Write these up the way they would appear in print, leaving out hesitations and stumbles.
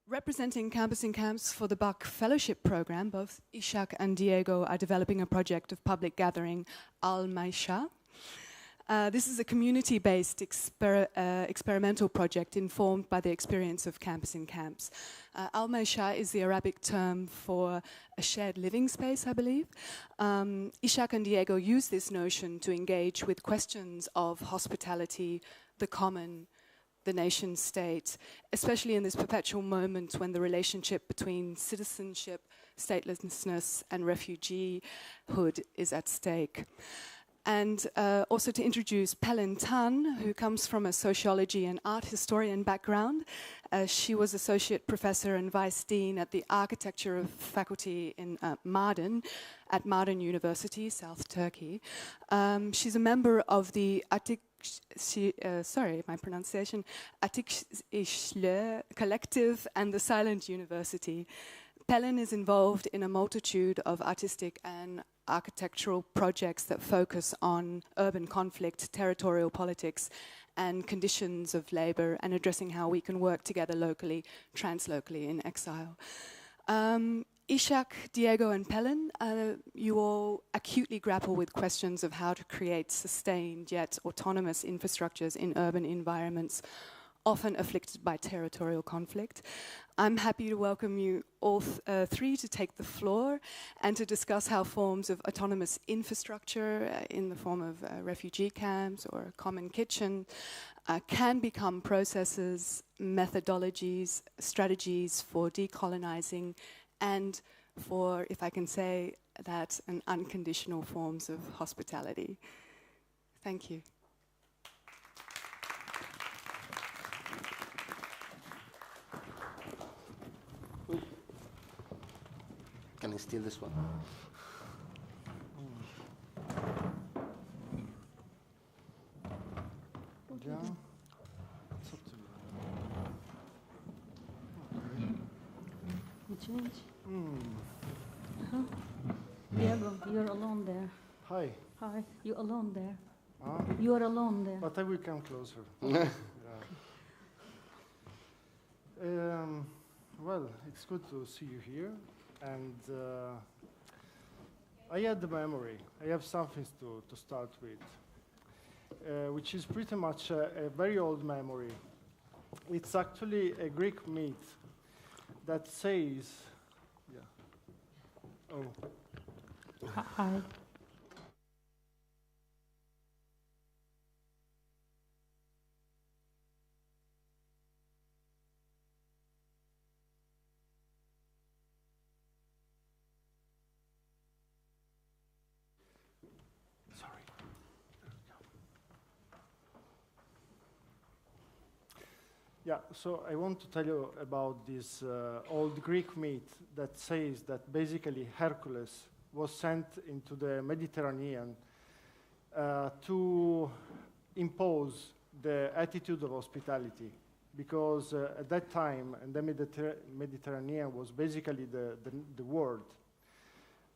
Representing Campus in Camps for the Buck Fellowship Program, both Isshaq and Diego are developing a project of public gathering, Al-Maisha. This is a community-based experimental project informed by the experience of Campus in Camps. Al-Maisha is the Arabic term for a shared living space, I believe. Isshaq and Diego use this notion to engage with questions of hospitality, the common, the nation state, especially in this perpetual moment when the relationship between citizenship, statelessness, and refugeehood is at stake. And also to introduce Pelin Tan, who comes from a sociology and art historian background. She was associate professor and vice dean at the architecture faculty in Mardin, at Mardin University, South Turkey. She's a member of the my pronunciation, Atikşehir Collective and the Silent University. Pelin is involved in a multitude of artistic and architectural projects that focus on urban conflict, territorial politics, and conditions of labor, and addressing how we can work together locally, translocally in exile. Isshaq, Diego, and Pelin, you all acutely grapple with questions of how to create sustained yet autonomous infrastructures in urban environments, often afflicted by territorial conflict. I'm happy to welcome you all three to take the floor and to discuss how forms of autonomous infrastructure in the form of refugee camps or a common kitchen can become processes, methodologies, strategies for decolonizing and for, if I can say that, an unconditional forms of hospitality. Thank you. Can I steal this one? Yeah, it's up to you. Okay. You change? Diego, you're alone there. Hi. Hi, you're alone there. Huh? You are alone there. But I will come closer. Yeah. Well, it's good to see you here. And I had the memory. I have something to start with, which is pretty much a very old memory. It's actually a Greek myth that says, yeah. Oh. Hi. Yeah, so I want to tell you about this old Greek myth that says that basically Hercules was sent into the Mediterranean to impose the attitude of hospitality, because at that time, and the Mediterranean was basically the world.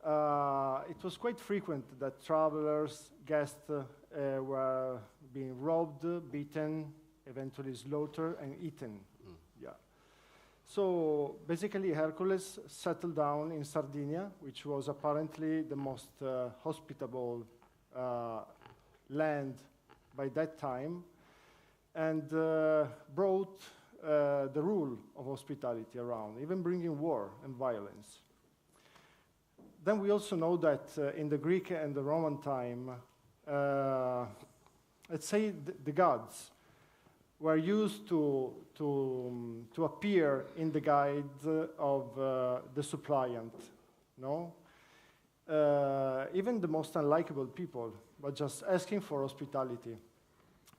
It was quite frequent that travelers, guests were being robbed, beaten, eventually slaughtered and eaten. Yeah. So basically Hercules settled down in Sardinia, which was apparently the most hospitable land by that time, and brought the rule of hospitality around, even bringing war and violence. Then we also know that in the Greek and the Roman time, let's say the gods were used to appear in the guise of the suppliant, no? Even the most unlikable people were just asking for hospitality.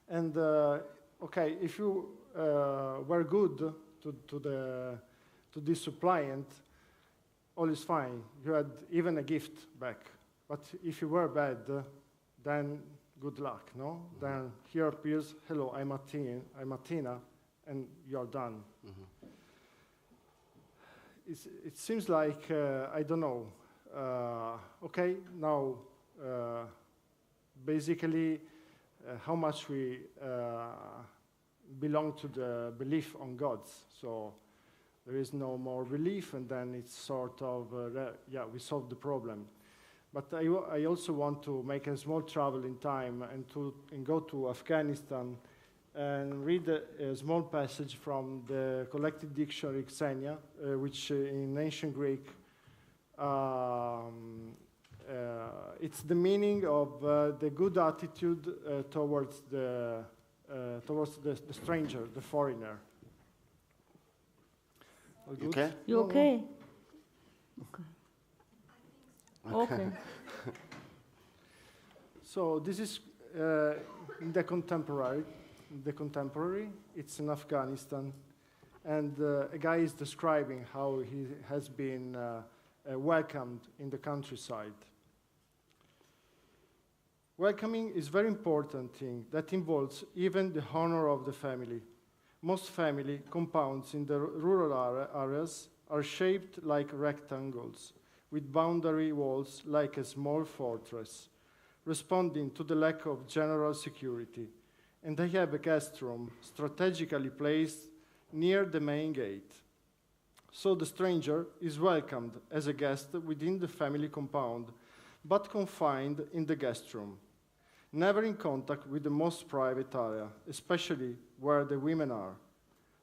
And okay, if you were good to this suppliant, all is fine. You had even a gift back. But if you were bad, then good luck, no? Mm-hmm. Then here appears, hello, I'm Athena, and you're done. Mm-hmm. It seems like, I don't know, okay, now, basically, how much we belong to the belief on gods. So There is no more relief, and then it's sort of, yeah, we solve the problem. But I also want to make a small travel in time and go to Afghanistan and read a small passage from the collected dictionary Xenia, which in ancient Greek, it's the meaning of the good attitude towards the stranger, the foreigner. You okay? You okay? Okay. Okay. So this is in the contemporary. It's in Afghanistan, and a guy is describing how he has been welcomed in the countryside. Welcoming is a very important thing that involves even the honor of the family. Most family compounds in the rural areas are shaped like rectangles, with boundary walls like a small fortress, responding to the lack of general security. And they have a guest room strategically placed near the main gate. So the stranger is welcomed as a guest within the family compound, but confined in the guest room, never in contact with the most private area, especially where the women are.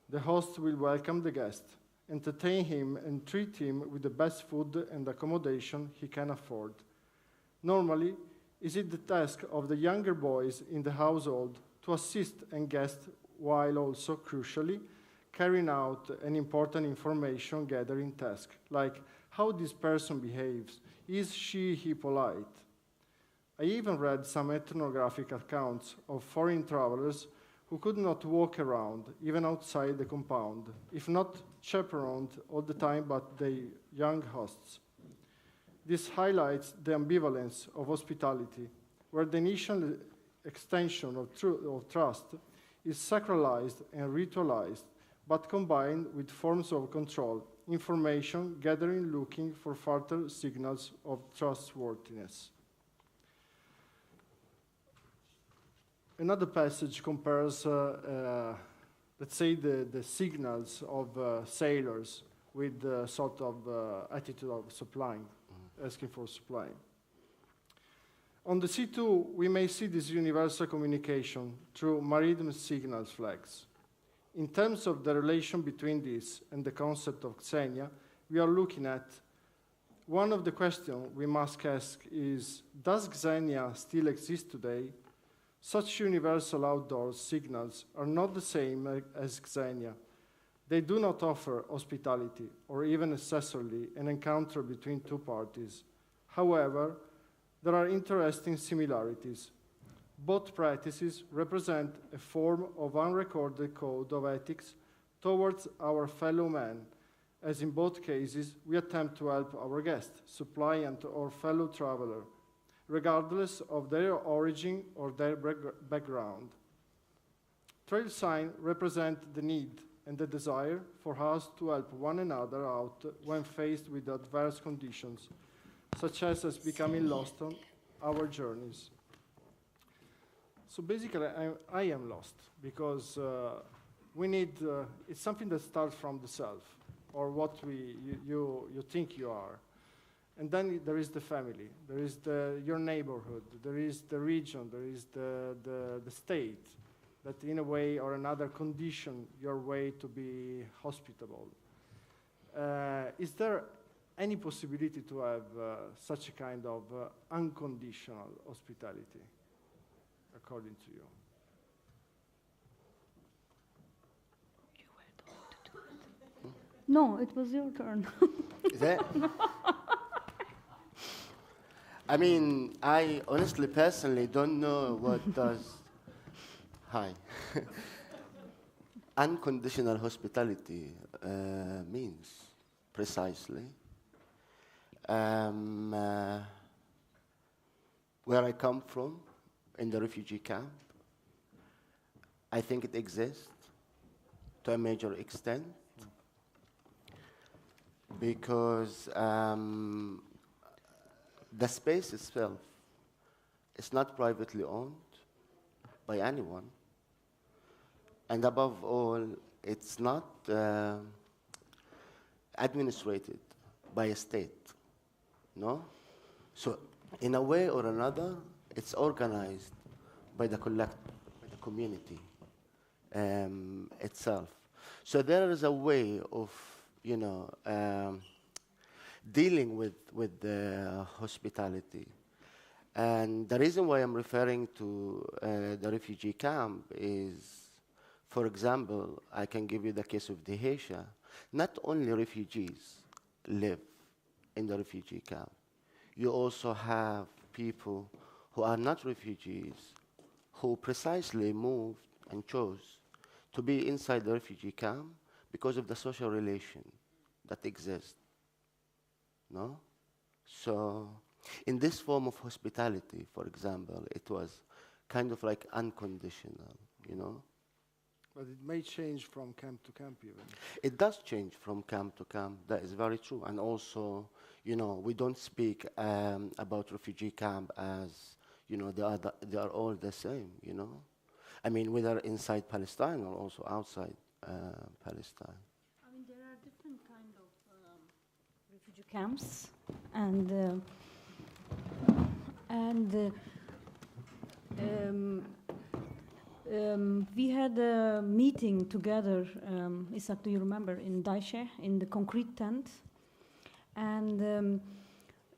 The host will welcome the guest, entertain him, and treat him with the best food and accommodation he can afford. Normally, is it the task of the younger boys in the household to assist and guest while also, crucially, carrying out an important information gathering task, like how this person behaves, is he polite? I even read some ethnographic accounts of foreign travelers who could not walk around, even outside the compound, if not chaperoned all the time by the young hosts. This highlights the ambivalence of hospitality, where the initial extension of trust is sacralized and ritualized, but combined with forms of control, information gathering, looking for further signals of trustworthiness. Another passage compares, let's say, the signals of sailors with the sort of attitude of supplying, asking for supply. On the sea too, we may see this universal communication through maritime signal flags. In terms of the relation between this and the concept of Xenia, we are looking at one of the questions we must ask is, does Xenia still exist today? Such universal outdoor signals are not the same as Xenia. They do not offer hospitality or even necessarily an encounter between two parties. However, there are interesting similarities. Both practices represent a form of unrecorded code of ethics towards our fellow man, as in both cases we attempt to help our guest, suppliant, or fellow traveler, regardless of their origin or their background. Trail signs represent the need and the desire for us to help one another out when faced with adverse conditions, such as becoming lost on our journeys. So basically, I am lost because we need, it's something that starts from the self, or what you think you are. And then there is the family, there is your neighborhood, there is the region, there is the state that in a way or another condition your way to be hospitable. Is there any possibility to have such a kind of unconditional hospitality, according to you? You were the one to do it. No, it was your turn. Is that? I mean, I honestly, personally, don't know what does unconditional hospitality means precisely. Where I come from, in the refugee camp, I think it exists to a major extent because the space itself is not privately owned by anyone. And above all, it's not administrated by a state, no? So in a way or another, it's organized by the community itself. So there is a way of, dealing with the hospitality. And the reason why I'm referring to the refugee camp is, for example, I can give you the case of Dehesha. Not only refugees live in the refugee camp. You also have people who are not refugees, who precisely moved and chose to be inside the refugee camp because of the social relation that exists. No? So, in this form of hospitality, for example, it was kind of like unconditional, But it may change from camp to camp even. It does change from camp to camp. That is very true. And also, we don't speak about refugee camp as, they are all the same, I mean, whether inside Palestine or also outside Palestine. I mean, there are different kind of refugee camps, and we had a meeting together, Isshaq, do you remember, in Daishe, in the concrete tent. And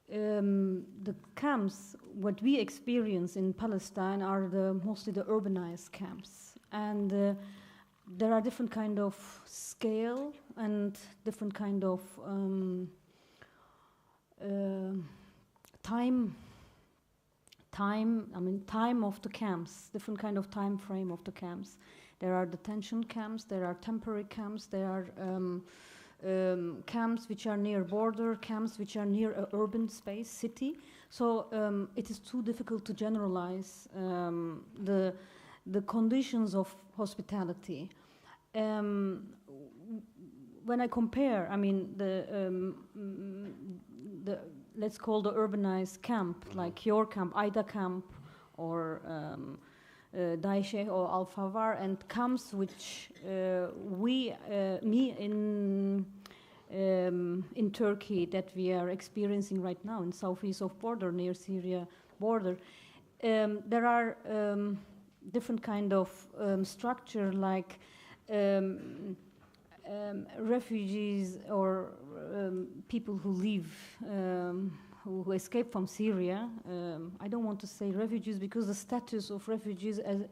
the camps, what we experience in Palestine are mostly the urbanized camps. And there are different kind of scale and different kind of time of the camps, different kind of time frame of the camps. There are detention camps, there are temporary camps, there are camps which are near border, camps which are near an urban space, city. So it is too difficult to generalize the conditions of hospitality. When I compare, I mean, the let's call the urbanized camp, like your camp, Aida camp, or Daishe or Al-Favar, and camps which me in Turkey that we are experiencing right now in southeast of border, near Syria border. There are different kind of structure, like refugees or people who leave, who escape from Syria. I don't want to say refugees because the status of refugees as,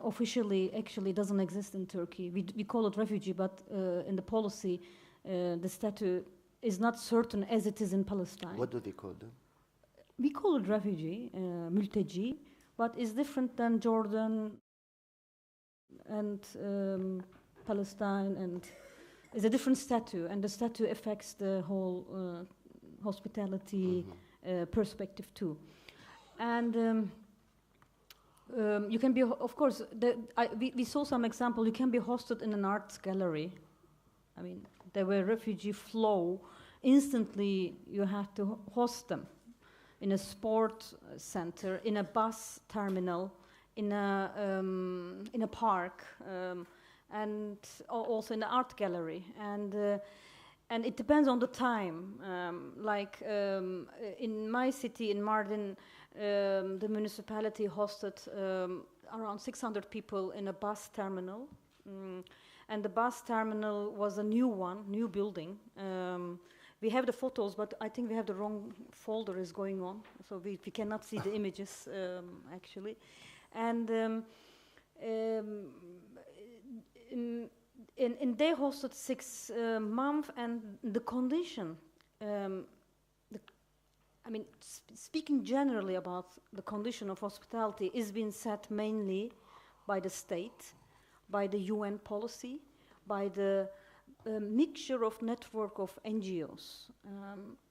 officially actually doesn't exist in Turkey. We call it refugee, but in the policy, the status is not certain as it is in Palestine. What do they call them? We call it refugee, mülteci, but it's different than Jordan and Palestine, and it's a different statute, and the statute affects the whole hospitality perspective too. And you can be, of course, we saw some example, you can be hosted in an art gallery. I mean, there were refugee flow. Instantly, you have to host them in a sport center, in a bus terminal, in a park, and also in the art gallery. And it depends on the time. In my city, in Mardin, the municipality hosted around 600 people in a bus terminal. And the bus terminal was a new building. We have the photos, but I think we have the wrong folder is going on, so we cannot see the images, actually. And they hosted 6 months, and the condition, speaking generally about the condition of hospitality is being set mainly by the state, by the UN policy, by the mixture of network of NGOs.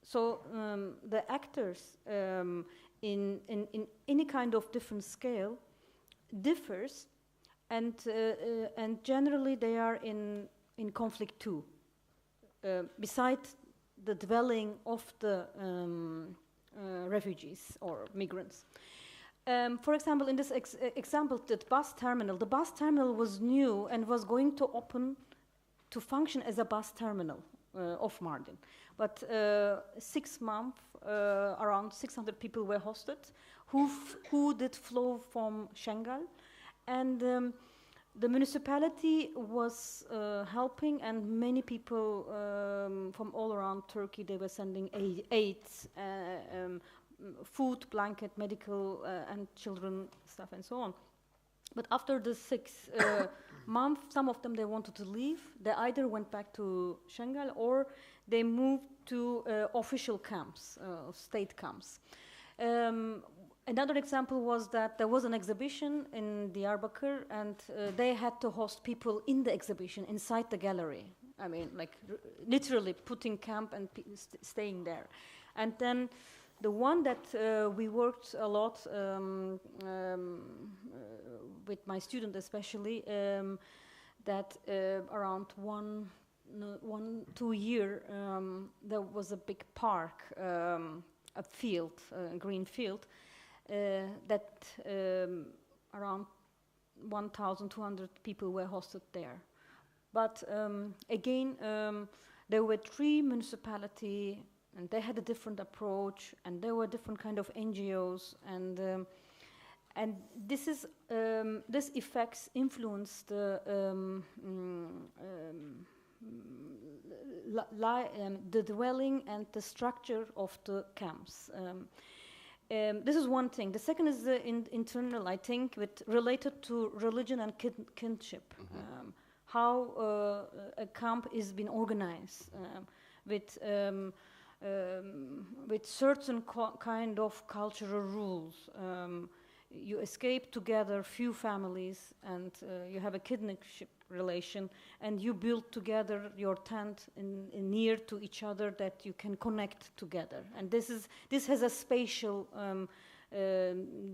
So the actors in any kind of different scale differs, and generally they are in conflict too, besides the dwelling of the refugees or migrants. For example, in this example, the bus terminal was new and was going to open to function as a bus terminal. of Mardin. But 6 months, around 600 people were hosted, who did flow from Shengal, and the municipality was helping, and many people from all around Turkey, they were sending aid, food, blanket, medical, and children stuff, and so on. But after the 6 months, some of them, they wanted to leave. They either went back to Shengal or they moved to official camps, state camps. Another example was that there was an exhibition in Diyarbakir, and they had to host people in the exhibition, inside the gallery. I mean, like literally putting camp and staying there. And then the one that we worked a lot with my student especially, that around 2 years, there was a big park, a field, a green field, that around 1,200 people were hosted there. But again, there were 3 municipalities, and they had a different approach, and there were different kind of NGOs, and this is this effects influence the dwelling and the structure of the camps. This is one thing. The second is the internal, I think, related to religion and kinship. How a camp is being organized with certain kind of cultural rules. You escape together, few families, and you have a kinship relation, and you build together your tent in near to each other that you can connect together. And this has a spatial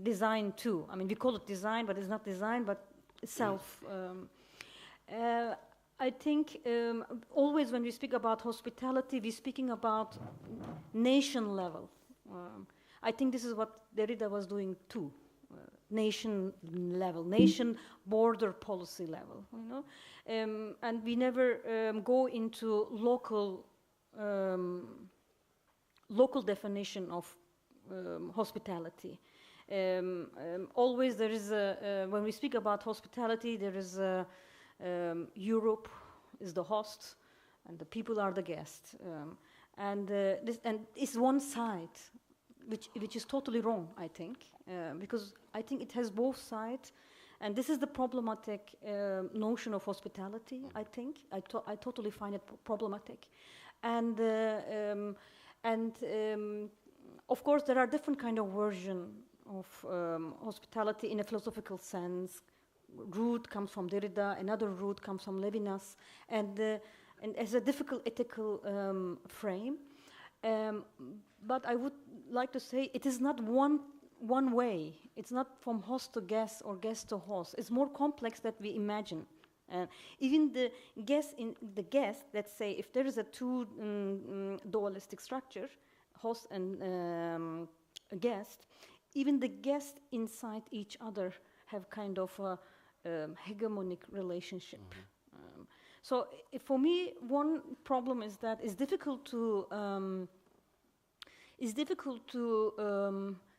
design too. I mean, we call it design, but it's not design, but self. I think always when we speak about hospitality, we're speaking about nation level. I think this is what Derrida was doing too. Nation level, nation border policy level, you know, and we never go into local definition of hospitality. Always there is when we speak about hospitality, there is Europe is the host, and the people are the guests, and it's one side, which is totally wrong, I think, because I think it has both sides, and this is the problematic notion of hospitality. I think I totally find it problematic, and of course there are different kind of version of hospitality in a philosophical sense. Root comes from Derrida, another root comes from Levinas, and as a difficult ethical frame. But I would like to say it is not one way. It's not from host to guest or guest to host. It's more complex than we imagine. Even the guest, let's say, if there is a two dualistic structure, host and a guest, even the guests inside each other have kind of a hegemonic relationship. So for me, one problem is that it's difficult to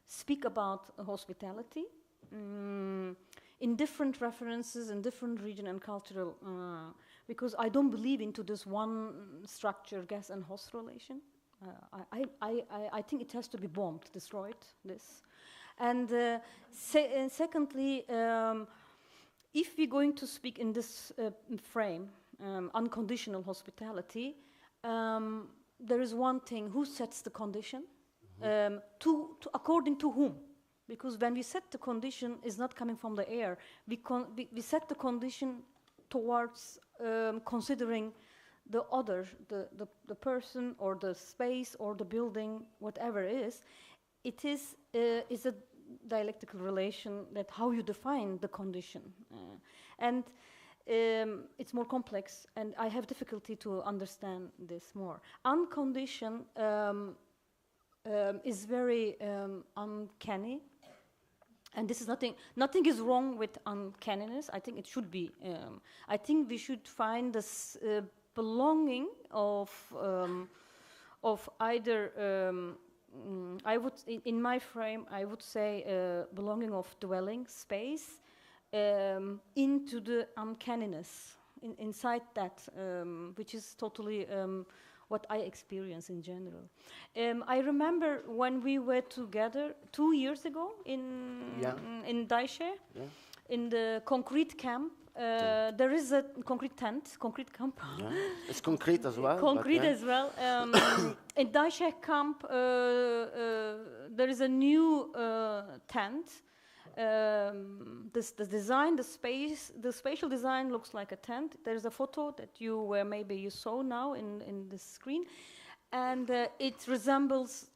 speak about hospitality in different references in different region and cultural, because I don't believe into this one structure, guest and host relation. I think it has to be bombed, destroyed, this. And secondly, if we're going to speak in this frame, unconditional hospitality, there is one thing: who sets the condition? According to whom? Because when we set the condition, it's not coming from the air. We set the condition towards considering the other, the person or the space or the building, whatever it is. It is a dialectical relation that how you define the condition, and it's more complex, and I have difficulty to understand this more. Unconditioned is very uncanny, and this is nothing is wrong with uncanniness. I think it should be. I think we should find this belonging of either I would in my frame I would say belonging of dwelling space into the uncanniness inside that, which is totally what I experience in general. I remember when we were together 2 years ago in Daishe, in the concrete camp. There is a concrete camp. Yeah. It's concrete as well. Concrete as well. In Daishe camp, there is a new tent. The design, the spatial design looks like a tent. There's a photo that maybe you saw now in the screen, and it resembles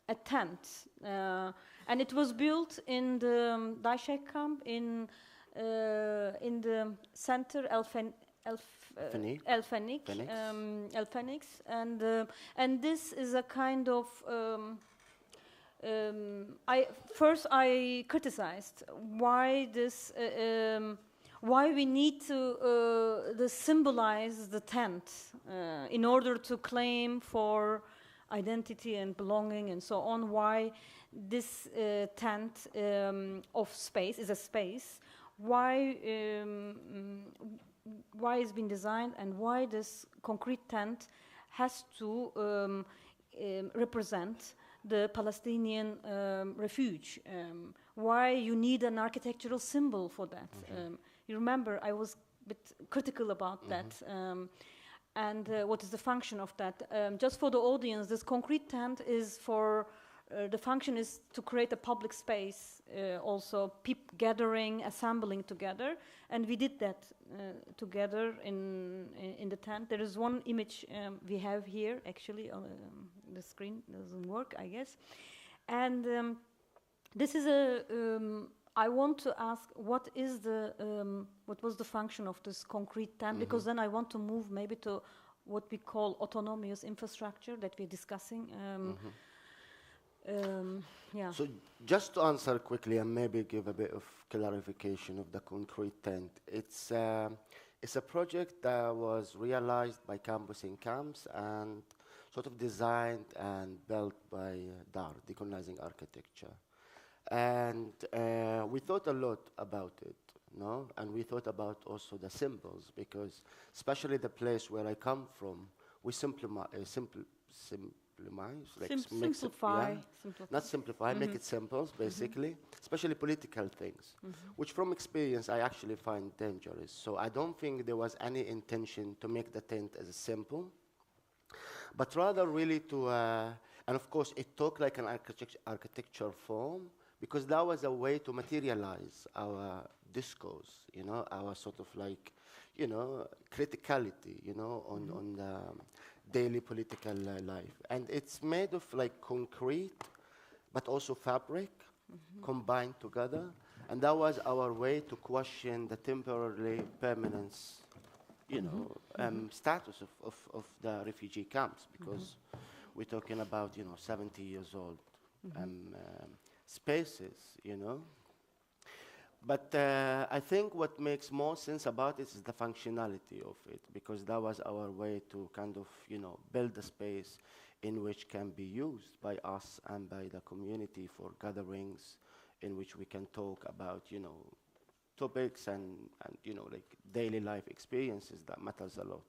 a tent. And it was built in the Daishe camp in the center El Phoenix, and this is a kind of. I criticized why this, why we need to symbolize the tent in order to claim for identity and belonging and so on. Why this tent of space is a space? Why it's been designed, and why this concrete tent has to represent the Palestinian refuge. Why you need an architectural symbol for that. You remember I was a bit critical about that. And what is the function of that? Just for the audience, this concrete tent is for, the function is to create a public space, also people gathering, assembling together. And we did that together in the tent. There is one image we have here, actually, on the screen. Doesn't work, I guess. And this is I want to ask, what is what was the function of this concrete tent? Because then I want to move maybe to what we call autonomous infrastructure that we're discussing. Yeah. So just to answer quickly and maybe give a bit of clarification of the concrete tent, it's a project that was realized by Campus in Camps and sort of designed and built by DAR, Decolonizing Architecture. And we thought a lot about it, no? And we thought about also the symbols, because especially the place where I come from, we simplify, make it simple, basically, especially political things, which from experience I actually find dangerous. So I don't think there was any intention to make the tent as simple, but rather really to, and of course it took like an architecture form, because that was a way to materialize our discourse, you know, our sort of like, you know, criticality, you know, on the daily political life. And it's made of like concrete, but also fabric combined together. And that was our way to question the temporary permanence, you know, status of the refugee camps, because we're talking about, you know, 70 years old spaces, you know. But I think what makes more sense about it is the functionality of it, because that was our way to kind of, you know, build a space in which can be used by us and by the community for gatherings in which we can talk about, you know, topics and you know, like daily life experiences that matters a lot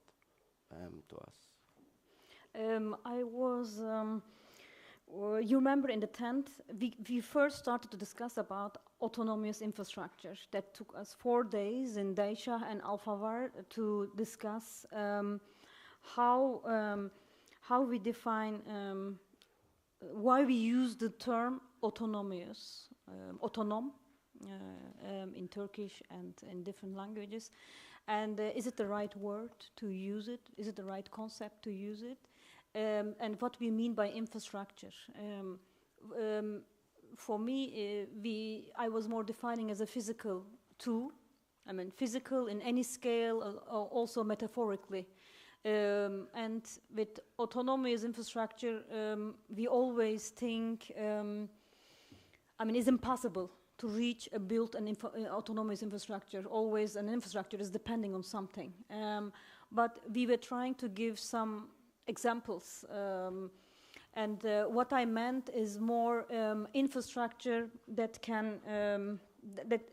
to us. I was... you remember in the tent, we first started to discuss about autonomous infrastructure. That took us 4 days in Daisha and Al-Barbary to discuss how we define, why we use the term autonomous, autonom, in Turkish and in different languages. And is it the right word to use it? Is it the right concept to use it? And what we mean by infrastructure. For me, I was more defining as a physical tool. I mean, physical in any scale, also metaphorically. And with autonomous infrastructure, we always think, I mean, it's impossible to reach a built and autonomous infrastructure. Always an infrastructure is depending on something. but we were trying to give some examples. And what I meant is more infrastructure that can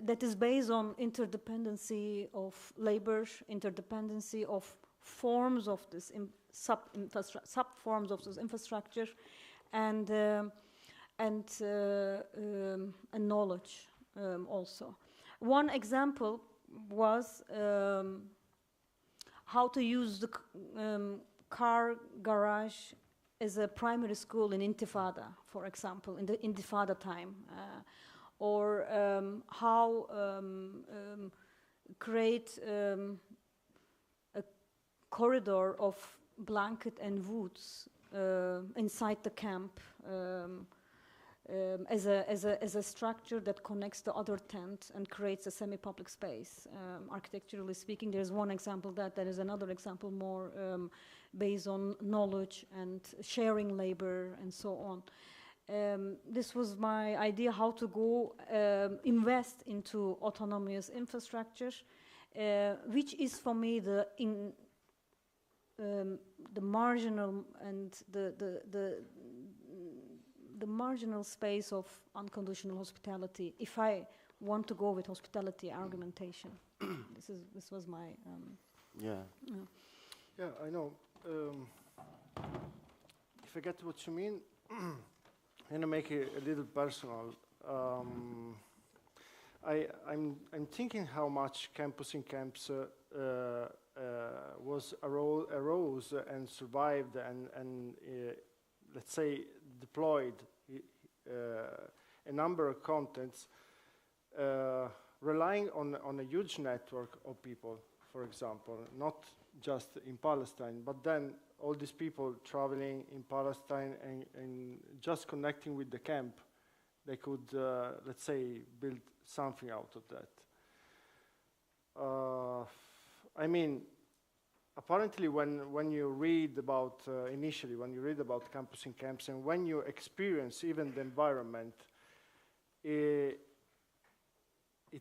that is based on interdependency of labor, interdependency of forms of this sub-forms of this infrastructure, and knowledge also. One example was how to use the car garage as a primary school in Intifada, for example, in the Intifada time, or how create a corridor of blanket and woods inside the camp as a structure that connects the other tent and creates a semi-public space. Architecturally speaking, there's one example that there is another example more based on knowledge and sharing labor and so on. This was my idea how to go invest into autonomous infrastructure, which is for me the marginal and the marginal space of unconditional hospitality. If I want to go with hospitality argumentation, this was my Yeah. Yeah, I know. If I get what you mean, I'm gonna make it a little personal. I'm thinking how much campus in camps arose and survived and let's say deployed a number of contents, relying on a huge network of people, for example, not just in Palestine, but then all these people traveling in Palestine and just connecting with the camp, they could, let's say, build something out of that. I mean, apparently when you read about, initially, when you read about campus in camps and when you experience even the environment, it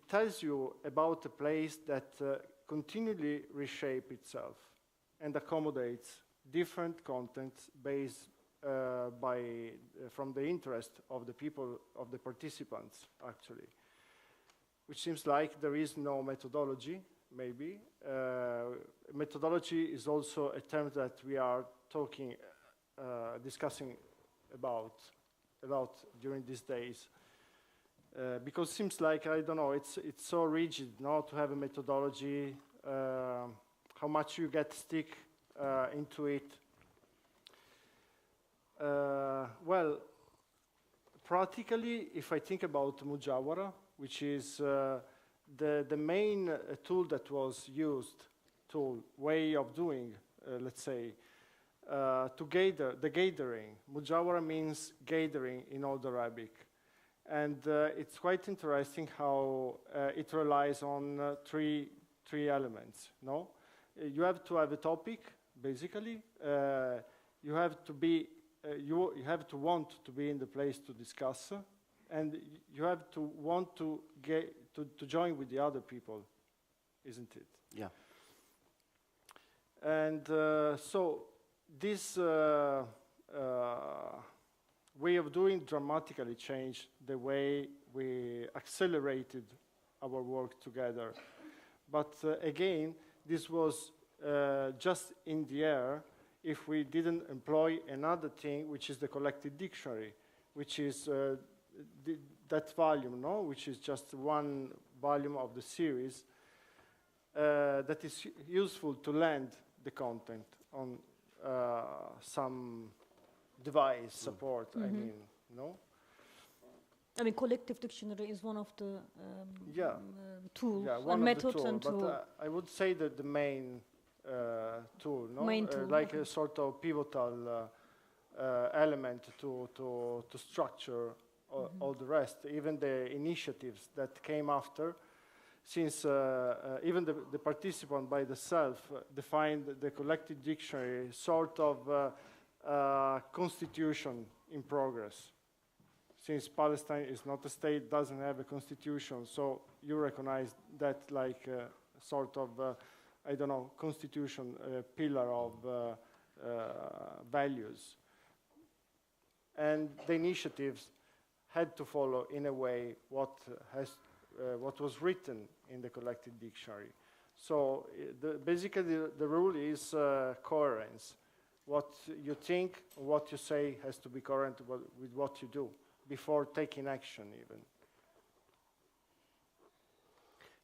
tells you about a place that continually reshape itself and accommodates different contents based from the interest of the people, of the participants, actually. Which seems like there is no methodology, maybe. Methodology is also a term that we are discussing about a lot during these days. Because it seems like, I don't know, it's so rigid, no, to have a methodology, how much you get stick into it. Well, practically, if I think about Mujawara, which is the main tool that was used, way of doing, let's say, to gather, the gathering. Mujawara means gathering in Old Arabic. And it's quite interesting how it relies on three elements, no? You have to have a topic, basically. You have to be, you have to want to be in the place to discuss, and you have to want to join with the other people, isn't it? Yeah. And so this way of doing dramatically changed the way we accelerated our work together. But again, this was just in the air if we didn't employ another thing, which is the collective dictionary, which is that volume, no? Which is just one volume of the series that is useful to land the content on some device support, I mean, no? I mean, collective dictionary is one of the tools one and methods of the and tools. But I would say that the main tool, no? Main tool, like okay. a sort of pivotal element to structure all the rest, even the initiatives that came after, since even the participant by themselves defined the collective dictionary sort of constitution in progress. Since Palestine is not a state, doesn't have a constitution, so you recognize that like sort of I don't know, constitution pillar of values. And the initiatives had to follow in a way what was written in the collective dictionary. So basically the rule is coherence. What you think, what you say has to be coherent with what you do before taking action even.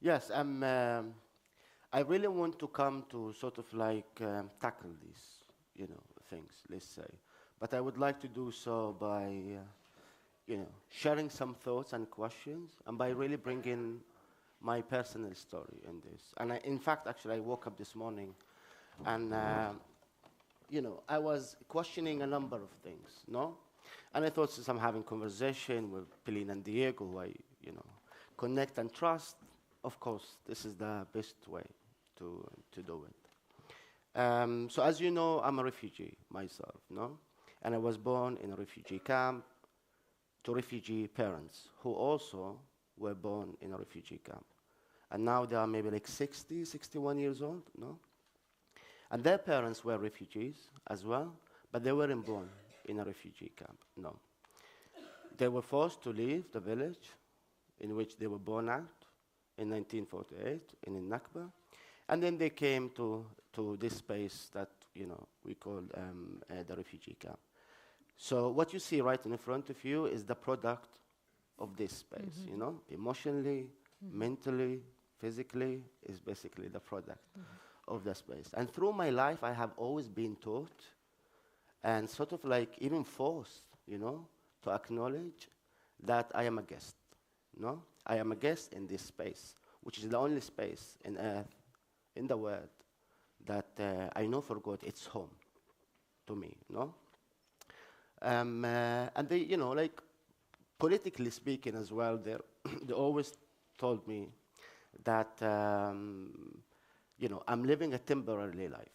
Yes, I really want to come to sort of like tackle these, things, let's say. But I would like to do so by, sharing some thoughts and questions, and by really bringing my personal story in this. And in fact, actually, I woke up this morning, and I was questioning a number of things, no? And I thought, since I'm having conversation with Pelin and Diego, who I, connect and trust, of course, this is the best way to do it. So as you know, I'm a refugee myself, no? And I was born in a refugee camp to refugee parents who also were born in a refugee camp. And now they are maybe like 60, 61 years old, no? And their parents were refugees as well, but they weren't born in a refugee camp, no. They were forced to leave the village in which they were born at in 1948, in Nakba. And then they came to this space that, we call the refugee camp. So what you see right in front of you is the product of this space, emotionally, mentally, physically, is basically the product of the space. And through my life, I have always been taught and sort of like even forced, to acknowledge that I am a guest, no? I am a guest in this space, which is the only space in Earth, in the world, that I know for God it's home to me, no? And they, like politically speaking as well, they always told me that, I'm living a temporary life,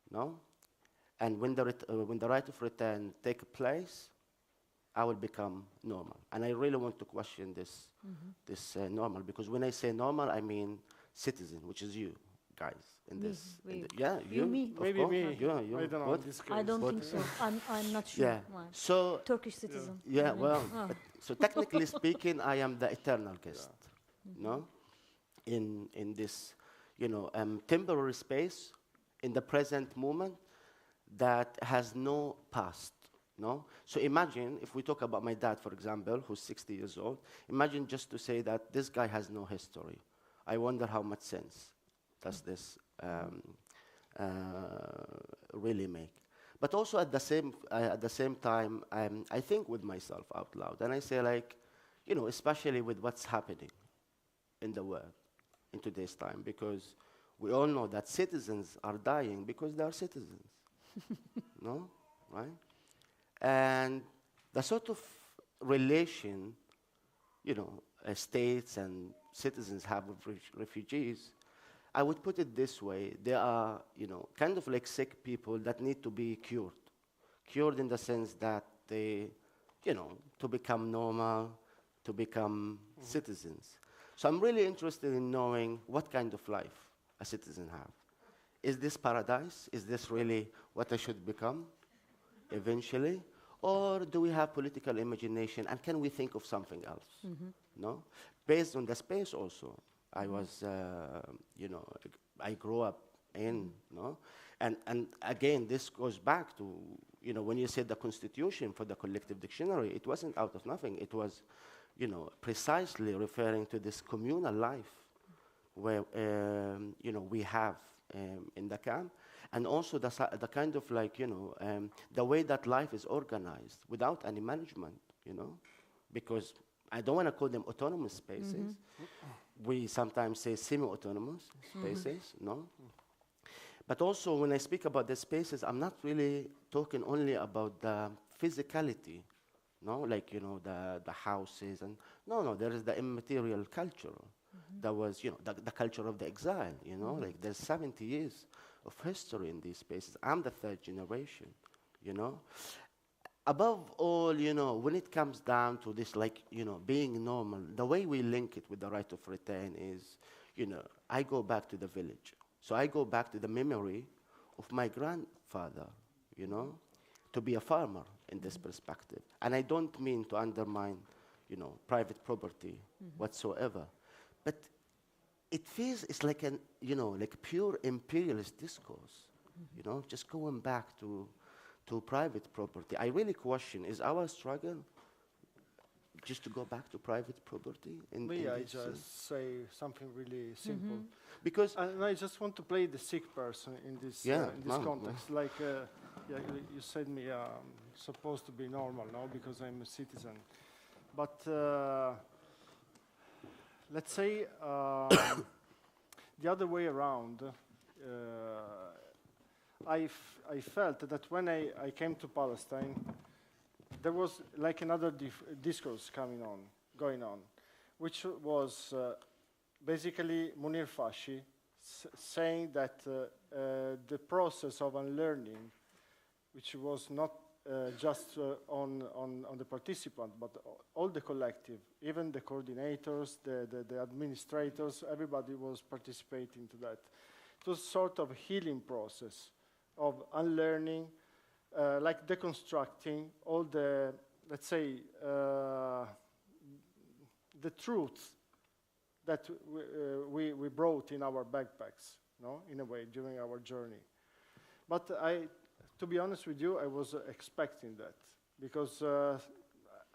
no? And when the right of return take place, I will become normal. And I really want to question this, normal, because when I say normal, I mean citizen, which is you guys in Me, this. we. Yeah, you. Me. Of Maybe course. me. You. I don't know. What? In this case. I don't What? think so. I'm not sure. Yeah. Why? So Turkish citizen. yeah, well, Oh. so technically speaking, I am the eternal guest, no? In this, temporary space, in the present moment, that has no past, no? So imagine, if we talk about my dad, for example, who's 60 years old, imagine just to say that this guy has no history. I wonder how much sense does this really make. But also at the same time, I think with myself out loud, and I say like, especially with what's happening in the world in today's time, because we all know that citizens are dying because they are citizens, no, right? And the sort of relation, states and citizens have with refugees, I would put it this way: they are, kind of like sick people that need to be cured. Cured in the sense that they, to become normal, to become citizens. So I'm really interested in knowing what kind of life a citizen have. Is this paradise? Is this really what I should become eventually? Or do we have political imagination, and can we think of something else? No? Based on the space also. I was, I grew up in, no? And again, this goes back to, when you said the constitution for the collective dictionary, it wasn't out of nothing. It was, precisely referring to this communal life where, we have in the camp, and also the kind of like, the way that life is organized without any management, because I don't want to call them autonomous spaces. We sometimes say semi-autonomous spaces, no? But also when I speak about the spaces, I'm not really talking only about the physicality, no? Like, the houses and, no, there is the immaterial culture. That was, the culture of the exile, like there's 70 years of history in these spaces. I'm the third generation, Above all, when it comes down to this, like, being normal, the way we link it with the right of return is, I go back to the village, So I go back to the memory of my grandfather, you know, to be a farmer in this perspective. And I don't mean to undermine, you know, private property whatsoever. But it feels, it's like an, you know, like pure imperialist discourse, you know, just going back to private property. I really question, is our struggle just to go back to private property? May I just say something really simple? Because And I just want to play the sick person in this, context. Like, you said me supposed to be normal now because I'm a citizen. But let's say the other way around, I felt that when I came to Palestine, there was like another discourse going on, which was basically Munir Fashi saying that the process of unlearning, which was not just on the participant, but all the collective, even the coordinators, the administrators, everybody was participating to that. It was sort of a healing process of unlearning, like deconstructing all the, let's say, the truths that we brought in our backpacks, no, in a way, during our journey. But to be honest with you, I was expecting that because,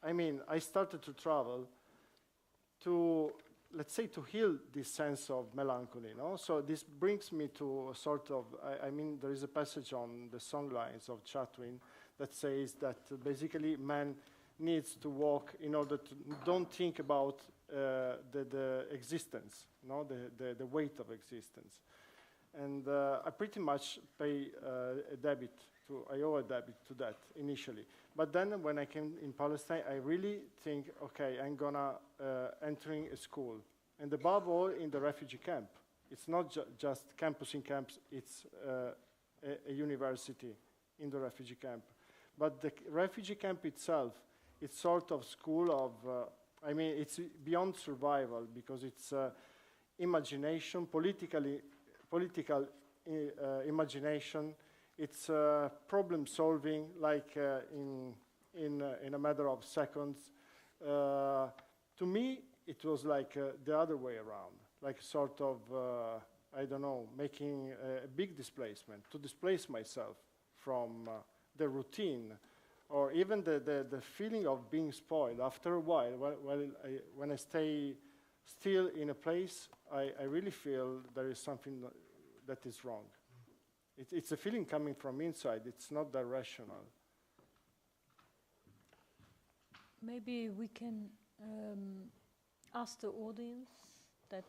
I mean, I started to travel to, let's say, to heal this sense of melancholy, no? So this brings me to a sort of, I mean, there is a passage on the songlines of Chatwin that says that basically man needs to walk in order to don't think about the existence, no, the weight of existence. And I pretty much pay I owe a debit to that initially. But then when I came in Palestine, I really think, okay, I'm gonna entering a school. And above all, in the refugee camp. It's not just campus in camps, it's a university in the refugee camp. But the refugee camp itself, it's sort of school of, I mean, it's beyond survival because it's imagination, political imagination. It's problem solving, like in a matter of seconds. To me, it was like the other way around, like sort of, I don't know, making a big displacement, to displace myself from the routine, or even the feeling of being spoiled. After a while, when I stay still in a place, I really feel there is something that is wrong. It's a feeling coming from inside. It's not that rational. Maybe we can ask the audience that...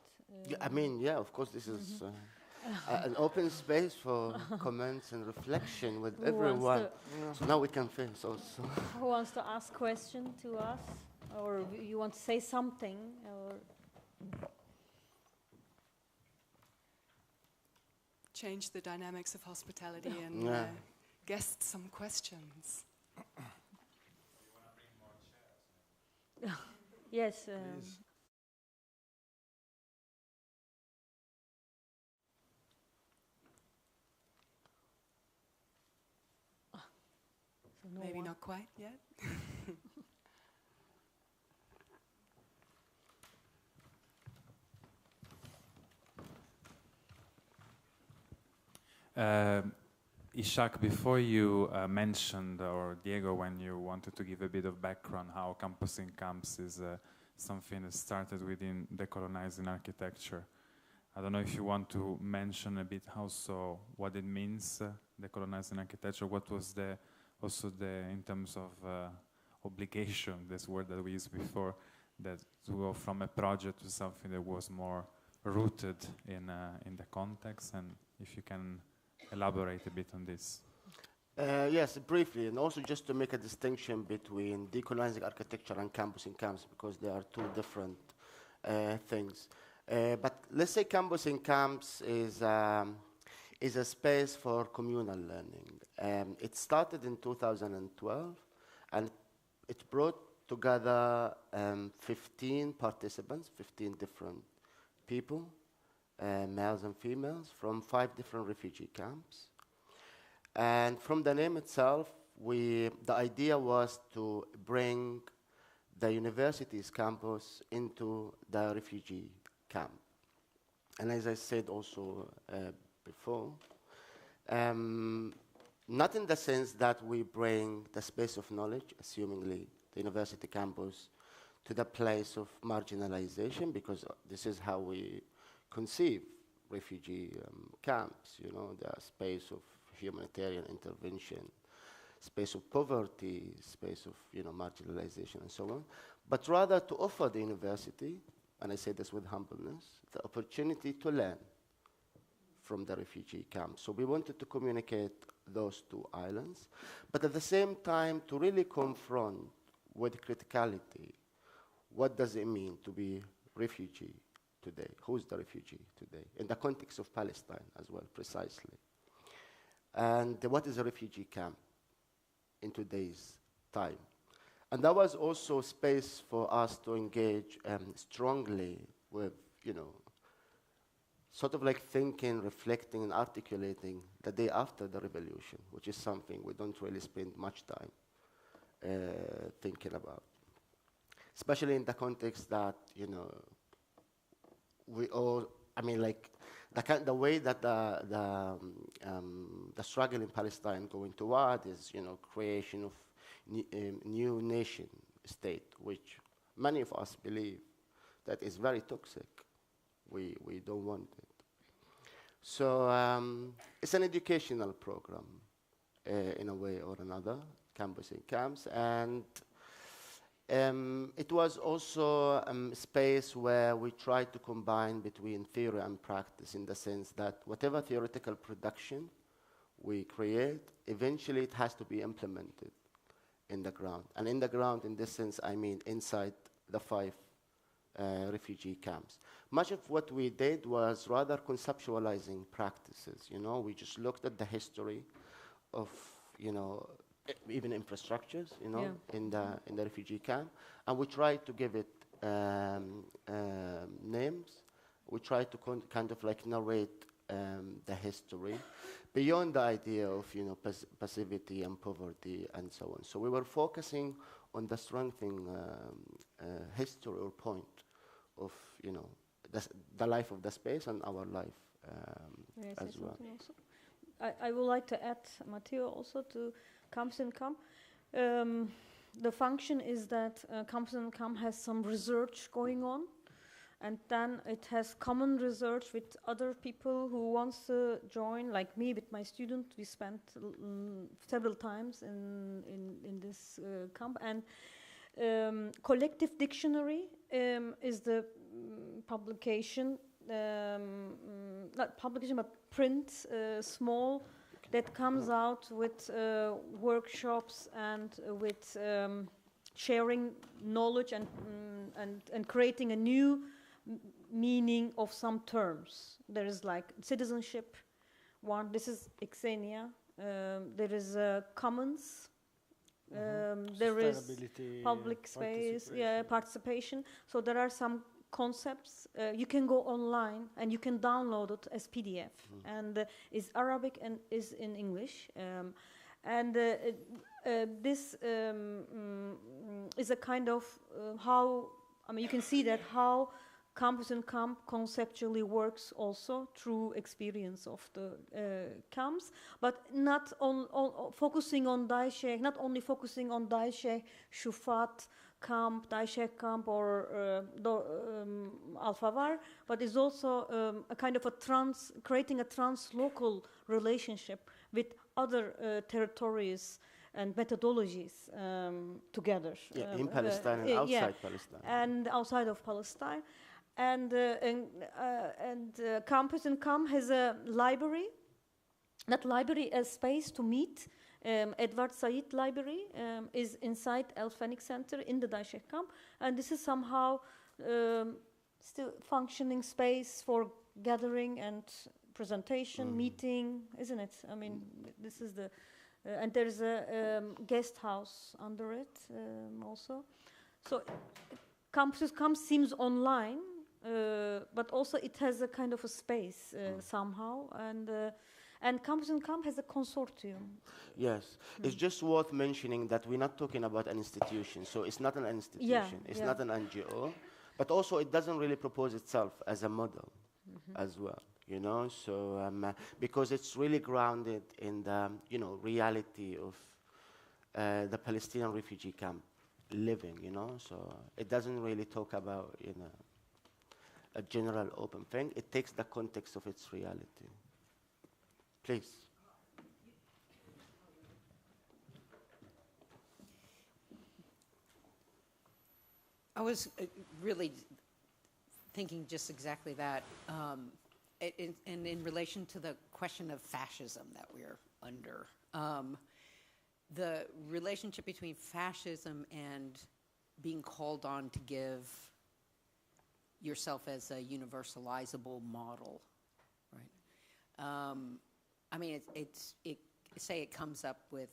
yeah, I mean, yeah, of course, this is an open space for comments and reflection with everyone. So now we can finish also. Who wants to ask question to us? Or you want to say something? Or change the dynamics of hospitality and guess some questions. You want to bring more chairs? yes. So no Maybe one. not quite yet. Isshaq, before you mentioned, or Diego, when you wanted to give a bit of background, how campus in camps is something that started within decolonizing architecture. I don't know if you want to mention a bit also what it means, decolonizing architecture. What was in terms of obligation, this word that we used before, that to go from a project to something that was more rooted in the context, and if you can elaborate a bit on this. Yes, briefly, and also just to make a distinction between decolonizing architecture and campus in camps, because they are two different things. But let's say campus in camps is a space for communal learning. It started in 2012, and it brought together 15 participants, 15 different people, males and females from 5 different refugee camps. And from the name itself, the idea was to bring the university's campus into the refugee camp. And as I said also before, not in the sense that we bring the space of knowledge, assumingly the university campus, to the place of marginalization, because this is how we conceive refugee camps, you know, the space of humanitarian intervention, space of poverty, space of, you know, marginalization and so on, but rather to offer the university, and I say this with humbleness, the opportunity to learn from the refugee camp. So we wanted to communicate those 2 islands, but at the same time to really confront with criticality, what does it mean to be refugee today? Who's the refugee today? In the context of Palestine as well, precisely. And what is a refugee camp in today's time? And that was also space for us to engage strongly with, you know, sort of like thinking, reflecting, and articulating the day after the revolution, which is something we don't really spend much time thinking about. Especially in the context that, you know, we all, I mean, like, the way that the struggle in Palestine going toward is, you know, creation of new nation state, which many of us believe that is very toxic. We don't want it. So it's an educational program in a way or another, campus in camps, and it was also a space where we tried to combine between theory and practice, in the sense that whatever theoretical production we create, eventually it has to be implemented in the ground. And in the ground, in this sense, I mean inside the 5 refugee camps. Much of what we did was rather conceptualizing practices. You know, we just looked at the history of, you know, even infrastructures, you know, Yeah. in the refugee camp, and we tried to give it names. We tried to kind of like narrate the history beyond the idea of, you know, passivity and poverty and so on. So we were focusing on the strengthening history or point of, you know, the life of the space and our life as well. Also? I would like to add, Matteo, also to Camps and Camp. The function is that Camps and Camp has some research going on, and then it has common research with other people who wants to join, like me with my student. We spent several times in this camp, and Collective Dictionary is the publication, not publication, but print, small, that comes out with workshops and with sharing knowledge and creating a new meaning of some terms. There is like citizenship one, this is Xenia, there is commons, there is public space, participation. So there are some concepts. You can go online and you can download it as PDF, and it's Arabic and is in English. This is a kind of how, I mean, you can see that how Campus and Camp conceptually works also through experience of the camps, but not focusing on Daesh, not only focusing on Daesh, Shufat camp, Daesh camp, or Al-Favar, but is also a kind of creating a trans-local relationship with other territories and methodologies together. In Palestine and outside Palestine. And outside of Palestine. And Campus and Camp has a library, not library, a space to meet. Edward Said Library is inside El Fenix Center in the Daesh camp, and this is somehow still functioning space for gathering and presentation, meeting, isn't it? I mean, this is the, and there's a guest house under it also. So Campus Camp seems online, but also it has a kind of a space somehow, and Campus in Camp has a consortium. Yes, it's just worth mentioning that we're not talking about an institution, so it's not an institution, it's not an NGO, but also it doesn't really propose itself as a model as well, you know, so because it's really grounded in the, you know, reality of the Palestinian refugee camp living, you know, so it doesn't really talk about, you know, a general open thing. It takes the context of its reality. Please. I was really thinking just exactly that, and in relation to the question of fascism that we're under. The relationship between fascism and being called on to give yourself as a universalizable model, right? I mean, say it comes up with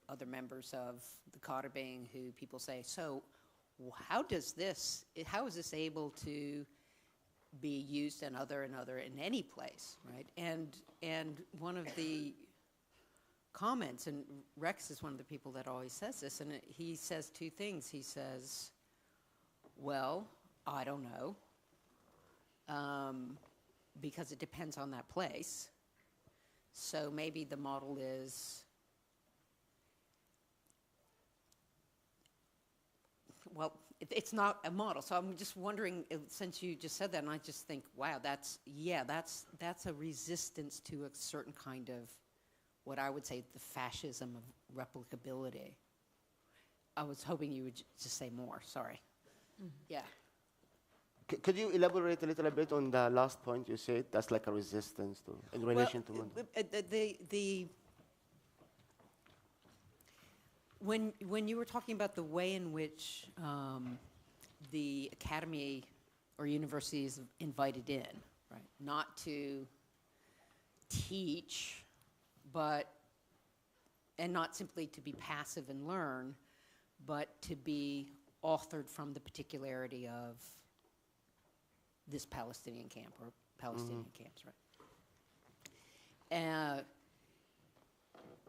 other members of the Karabing who people say, so how is this able to be used in any place, right? And one of the comments, and Rex is one of the people that always says this, and he says two things. He says, well, I don't know, because it depends on that place. So maybe the model is, well, it's not a model. So I'm just wondering, since you just said that, and I just think, wow, that's a resistance to a certain kind of, what I would say, the fascism of replicability. I was hoping you would just say more, sorry. Yeah. Could you elaborate a little bit on the last point you said? That's like a resistance to, in relation to when you were talking about the way in which the academy or university is invited in, right? Not to teach, and not simply to be passive and learn, but to be authored from the particularity of this Palestinian camp or Palestinian camps, right?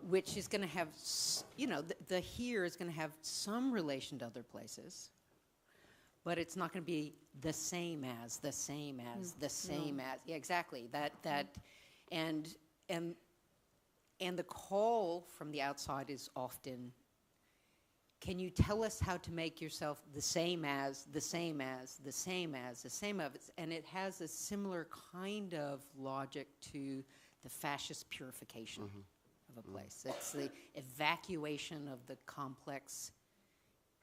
Which is going to have, you know, the here is going to have some relation to other places, but it's not going to be the same as, yeah, exactly. And the call from the outside is often, can you tell us how to make yourself the same as, and it has a similar kind of logic to the fascist purification of a place. It's the evacuation of the complex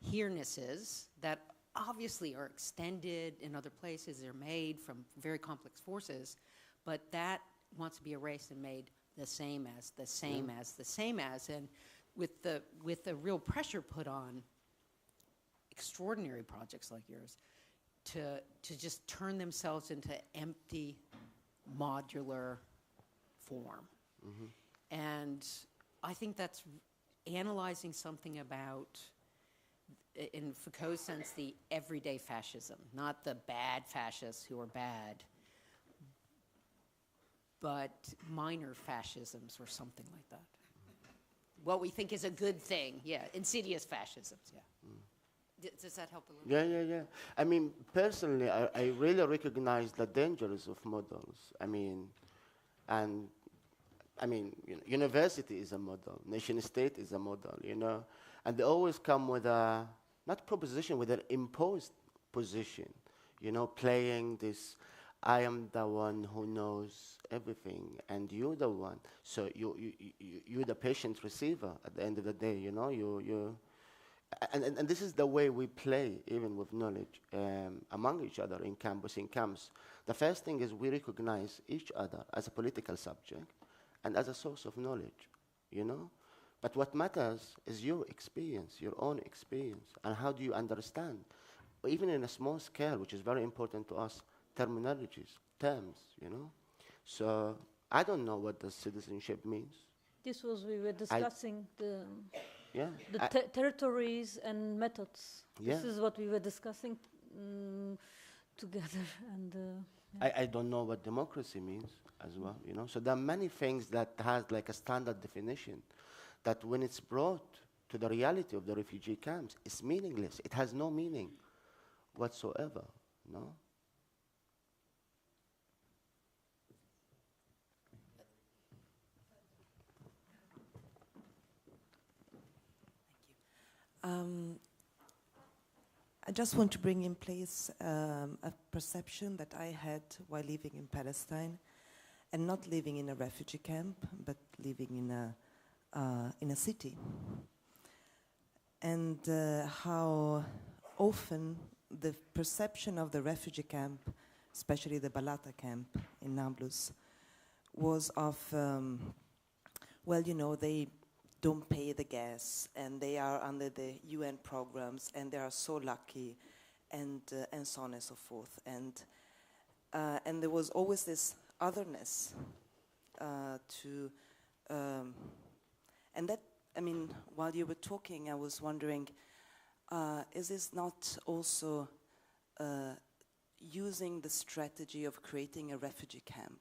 here-nesses that obviously are extended in other places, they're made from very complex forces, but that wants to be erased and made the same as, and with the real pressure put on extraordinary projects like yours to just turn themselves into empty modular form. And I think that's analyzing something about, in Foucault's sense, the everyday fascism, not the bad fascists who are bad, but minor fascisms or something like that. What we think is a good thing, yeah, insidious fascisms, yeah. Does that help a little? Yeah. I mean, personally, I really recognize the dangers of models. I mean, you know, university is a model, nation state is a model, you know, and they always come with a, not proposition, with an imposed position, you know, playing this, I am the one who knows everything, and you're the one. So you're the patient receiver at the end of the day, you know, and this is the way we play, even with knowledge, among each other in camps. The first thing is we recognize each other as a political subject and as a source of knowledge, you know? But what matters is your experience, your own experience, and how do you understand, even in a small scale, which is very important to us, terminologies, terms, you know? So I don't know what the citizenship means. This was, we were discussing the territories and methods. Yeah. This is what we were discussing. together. And I don't know what democracy means as well, you know. So there are many things that has like a standard definition that when it's brought to the reality of the refugee camps, it's meaningless. It has no meaning whatsoever, no? I just want to bring in place a perception that I had while living in Palestine, and not living in a refugee camp, but living in a city. And how often the perception of the refugee camp, especially the Balata camp in Nablus, was of, well, you know, they don't pay the gas, and they are under the UN programs, and they are so lucky, and so on and so forth. And there was always this otherness and that, I mean, while you were talking, I was wondering, is this not also using the strategy of creating a refugee camp,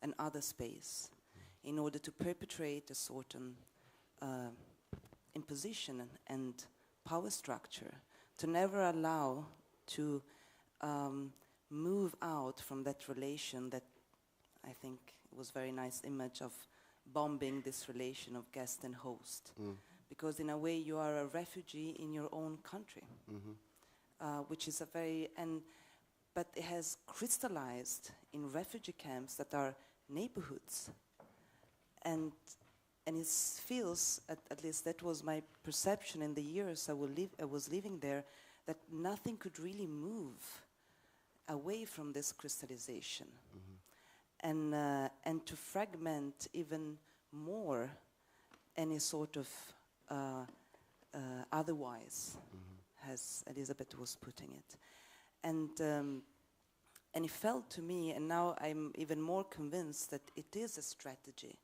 an other space, in order to perpetrate a certain imposition and power structure, to never allow to move out from that relation that I think was very nice image of bombing this relation of guest and host. Because in a way you are a refugee in your own country, which is a very, but it has crystallized in refugee camps that are neighborhoods. And it feels, at least that was my perception in the years I was living there, that nothing could really move away from this crystallization. And to fragment even more any sort of otherwise, as Elizabeth was putting it. And it felt to me, and now I'm even more convinced that it is a strategy,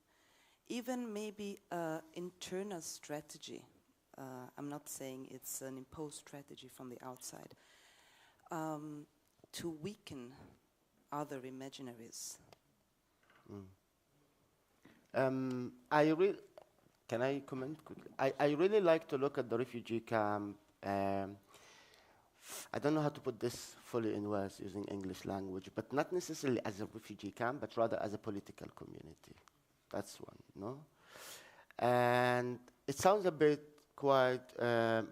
even maybe an internal strategy. I'm not saying it's an imposed strategy from the outside, to weaken other imaginaries. Can I comment quickly? I really like to look at the refugee camp. I don't know how to put this fully in words using English language, but not necessarily as a refugee camp, but rather as a political community. That's one, no? And it sounds a bit quite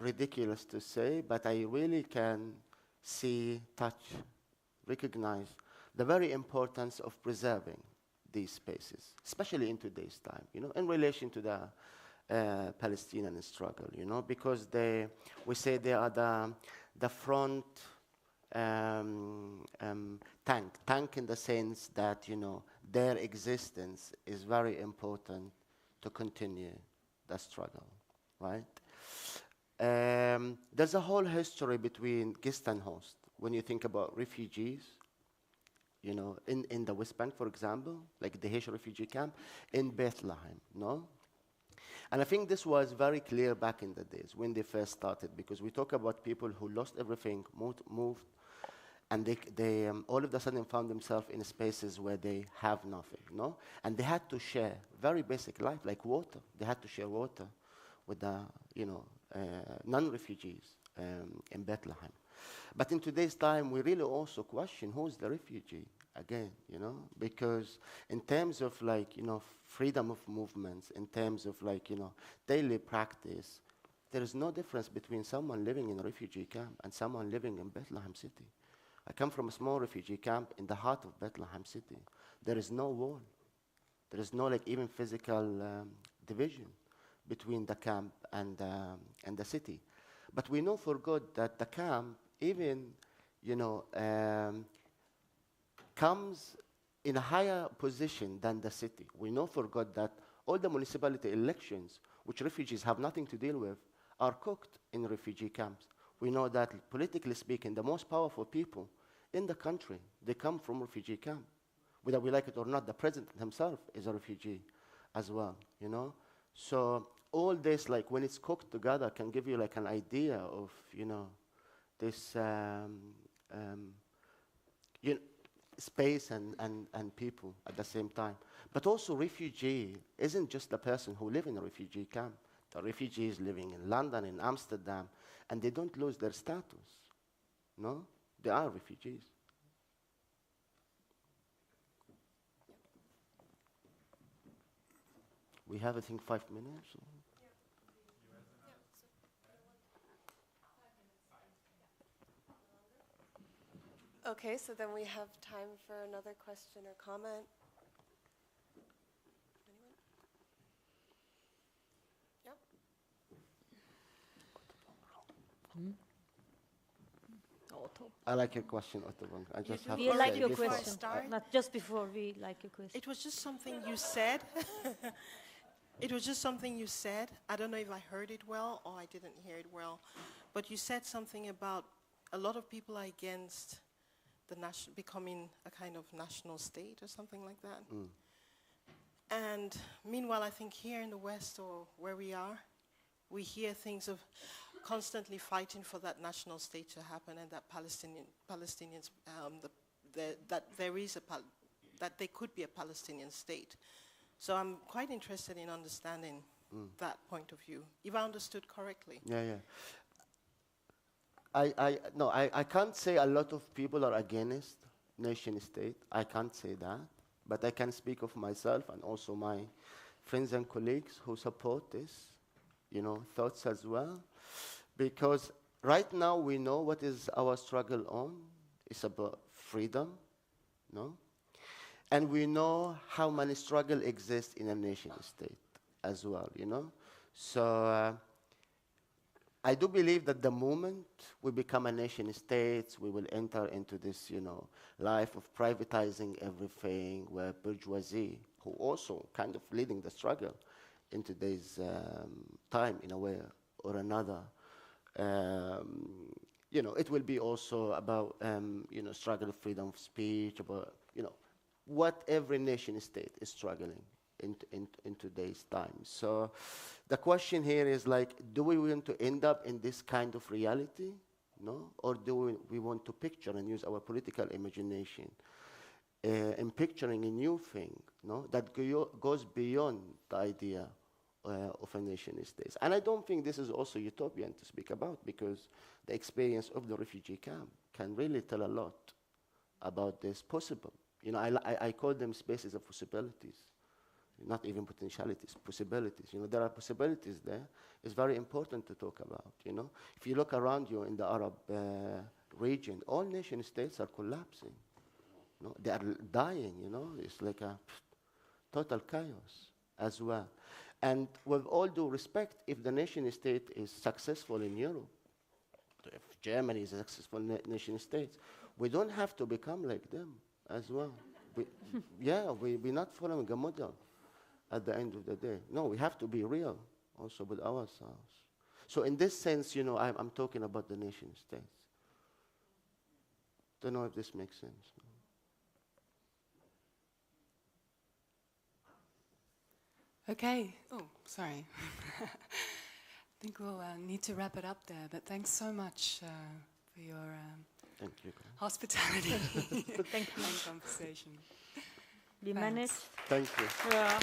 ridiculous to say, but I really can see, touch, recognize the very importance of preserving these spaces, especially in today's time, you know, in relation to the Palestinian struggle, you know, because we say they are the front tank in the sense that, you know, their existence is very important to continue the struggle, right? There's a whole history between guest and host. When you think about refugees, you know, in the West Bank, for example, like the Haitian refugee camp, in Bethlehem, no? And I think this was very clear back in the days when they first started, because we talk about people who lost everything, moved, and they all of a sudden found themselves in spaces where they have nothing, no? And they had to share very basic life, like water. They had to share water with the, you know, non-refugees in Bethlehem. But in today's time, we really also question who's the refugee again, you know, because in terms of like, you know, freedom of movements, in terms of like, you know, daily practice, there is no difference between someone living in a refugee camp and someone living in Bethlehem City. I come from a small refugee camp in the heart of Bethlehem City. There is no wall. There is no like even physical division between the camp and the city. But we know for good that the camp even, you know, comes in a higher position than the city. We know for God that all the municipality elections, which refugees have nothing to deal with, are cooked in refugee camps. We know that, politically speaking, the most powerful people in the country, they come from refugee camp. Whether we like it or not, the president himself is a refugee as well, you know? So all this, like when it's cooked together, can give you like an idea of, you know, this space and people at the same time. But also refugee isn't just the person who live in a refugee camp. The refugees living in London, in Amsterdam, and they don't lose their status. No? They are refugees. We have, I think, 5 minutes. Okay, so then we have time for another question or comment. Anyone? Yep. I like your question, Ottoban. I just have We to like say your before question. start? Not just before, we like your question. It was just something you said. It was just something you said. I don't know if I heard it well or I didn't hear it well, but you said something about a lot of people are against the becoming a kind of national state or something like that. Mm. And meanwhile, I think here in the West or where we are, we hear things of constantly fighting for that national state to happen and that Palestinians, that there could be a Palestinian state. So I'm quite interested in understanding that point of view, if I understood correctly. Yeah. I can't say a lot of people are against nation state. I can't say that. But I can speak of myself and also my friends and colleagues who support this, thoughts as well. Because right now we know what is our struggle on. It's about freedom, no? And we know how many struggles exist in a nation state as well, So I do believe that the moment we become a nation state, we will enter into this, life of privatizing everything, where bourgeoisie, who also kind of leading the struggle in today's time in a way or another, it will be also about, struggle of freedom of speech, about, what every nation state is struggling in today's time. So the question here is do we want to end up in this kind of reality, no? Or do we want to picture and use our political imagination in picturing a new thing, no? That goes beyond the idea of a nation state. And I don't think this is also utopian to speak about, because the experience of the refugee camp can really tell a lot about this possible. I call them spaces of possibilities, not even potentialities, possibilities. There are possibilities there. It's very important to talk about, If you look around you in the Arab region, all nation states are collapsing. They are dying, It's like a total chaos as well. And with all due respect, if the nation state is successful in Europe, if Germany is a successful nation state, we don't have to become like them as well. We're not following a model at the end of the day. No, we have to be real also with ourselves. So in this sense, I'm talking about the nation states. Don't know if this makes sense. Okay. Oh, sorry. I think we'll need to wrap it up there, but thanks so much for your Thank you. hospitality Thank you. and conversation. We managed. Thank you. Yeah.